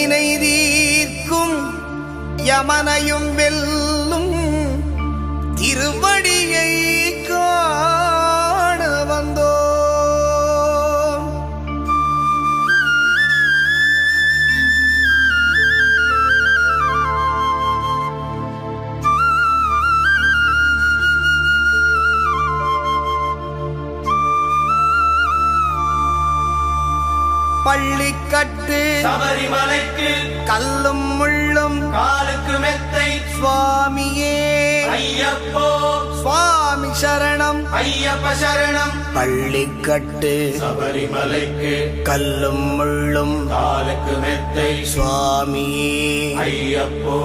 வினை தீர்க்கும் யமனையும் வெல்லும் திருவடியை காண வந்தோம். பள்ளிக்கட்டு சபரிமலைக்கு கல்லும் முள்ளும் காலுக்கு மெத்தை சுவாமியே ஐயப்போ சுவாமி சரணம் ஐயப்ப சரணம். பள்ளிக்கட்டு சபரிமலைக்கு கல்லும் முள்ளும் காலுக்கு மெத்தை சுவாமியே ஐயப்போ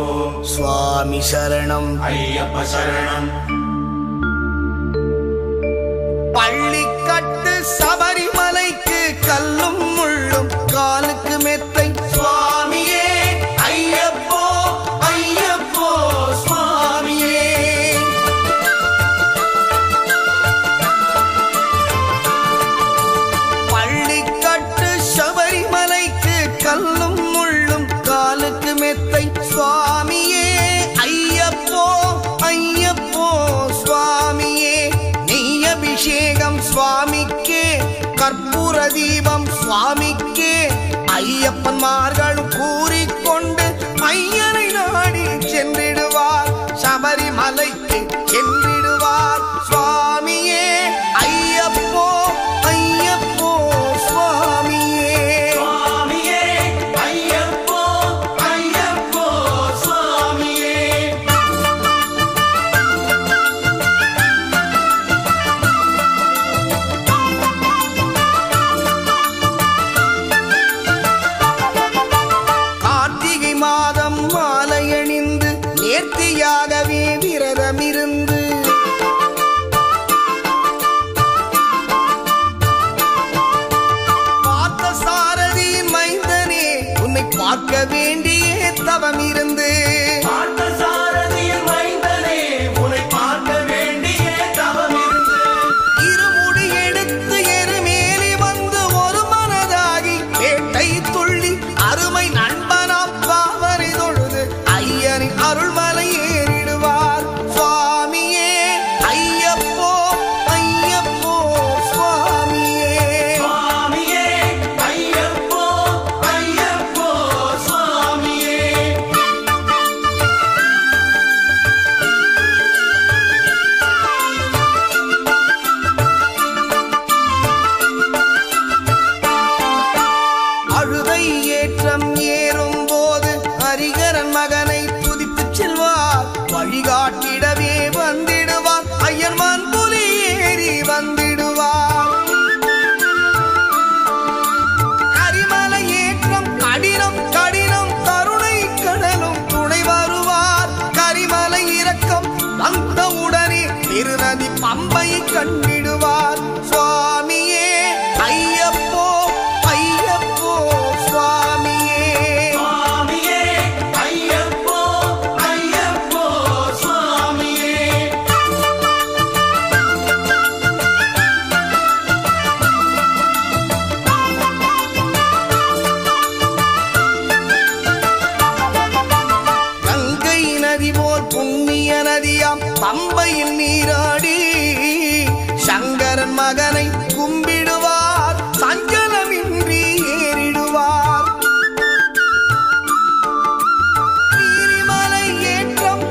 சுவாமி சரணம் ஐயப்ப சரணம். பள்ளிக்கட்டு சபரிமலைக்கு கல்லும் முள்ளும் காலுக்கு மெத்தை சுவாமியே ஐயப்போ ஐயப்போ சுவாமியே. பள்ளிக்கட்டு சபரிமலைக்கு கல்லும் முள்ளும் காலுக்கு மெத்தை சுவாமியே ஐயப்போ ஐயப்போ சுவாமியே. நெய் அபிஷேகம் சுவாமிக்கே கற்பூர தீபம் சுவாமிக்கே ஐயப்பன்மார்களும் கூறிக்கொண்டு ஐயனை நாடி சென்றிடுவார் சபரிமலைக்கு சென்றிடுவார் சுவாமியே ஐயப்போ ஐயப்போ சுவாமியே சுவாமியே ஐயப்போ ஐயப்போ சுவாமியே. கார்த்திகை மாதம் மாலையணிந்து நேர்த்தியாகவே விரதமிருந்து பார்த்த சாரதியின் மைந்தனே உன்னை பார்க்க வேண்டிய தவம் இருந்து பார்த்தசாரதியின் மைந்தனே உன்னை பார்க்க வேண்டிய தவம் இருந்து இருமுடி எடுத்து எருமேலி வந்து ஒரு மனதாகி வேட்டை துள்ளி அருமை நண்பனாம் பாவரை தொழுது ஐயனின் அருள்மலை ஏறிடுவார் சுவாமியே ஐயப்போ ஐயப்போ சுவாமியே. சுவாமியே ஐயப்போ ஐயப்போ சுவாமியே. அழுதை ஏற்றம் ஏறும் போது ஹரிகரன் மகனை துதித்து செல்வார் வழிகாட்டிடவே வந்திடுவார் ஐயர்மான் புலி ஏறி வந்திடுவார். கரிமலை ஏற்றம் கடினம் கடினம் கருணை கடலும் துணை வருவார். கரிமலை இறக்கம் வந்தவுடனே பெருநதி பம்பை கண்டிடுவார் சுவாமியே ஐயப்போ ஐயப்போ சுவாமியே. சுவாமியே ஐயப்போ ஐயப்போ சுவாமியே. கங்கை நதி போல் புண்ணிய நதியாம் பம்பையில் நீராடி சங்கரன் மகனை கும்பிடுவார் சஞ்சலமின்றி ஏறிடுவார். நீரிமலை ஏற்றம்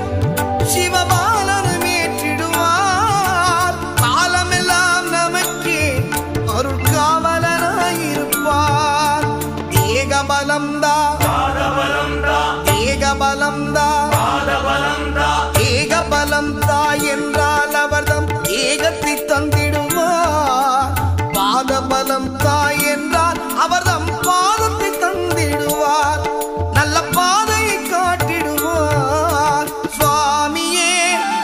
சிவபாலனும் ஏற்றிடுவார். காலமெல்லாம் நமக்கே அருட்காவலனாயிருப்பார். ஏகபலம்தா பாதபலம்தா ஏகபலம்தா பாதபலம்தா ஏகபலம்தா என்றால் அவர்தம் ஏகத்தை தந்திடுவார். பாதபலம் தாய் என்றால் அவர்தம் பாதத்தை தந்திடுவார். நல்ல பாதையை காட்டிடுவார் சுவாமியே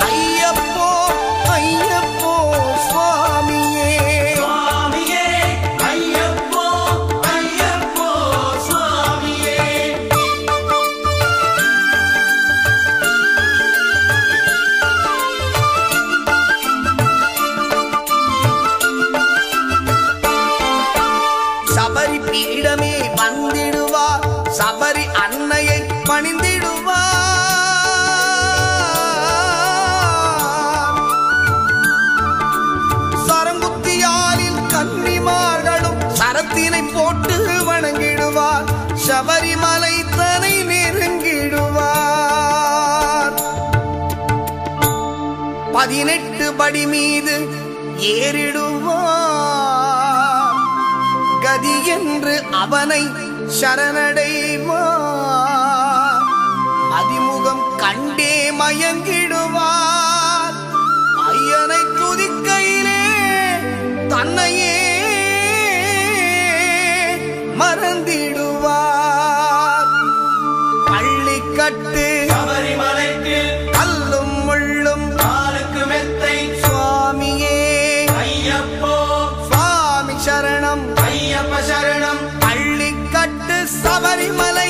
ஐயப்போ ஐயப்போ சுவாமியே. சுவாமியே ஐயப்போ ஐயப்போ சுவாமியே. பீடமே வந்திடுவார் சபரி அன்னையை பணிந்திடுவார் சரங்குத்தியாலில் கன்னிமார்களும் சரத்தினை போட்டு வணங்கிடுவார் சபரிமலை தனை நெருங்கிடுவார் 18 படி மீது ஏறிடுவார் கதி என்று அவனை சரணடைவார் அதிமுகம் கண்டே மயங்கிடுவார் ஐயனை துதிக்கையிலே தன்னையே மறந்திடுவார் பள்ளிக்கட்டு சபரிமலைக்கு கல்லும் முள்ளும் காலுக்கு மெத்தை சுவாமியே ஐயப்போ சுவாமி சரணம் ஐயப்ப சரணம் பள்ளிக்கட்டு சபரிமலை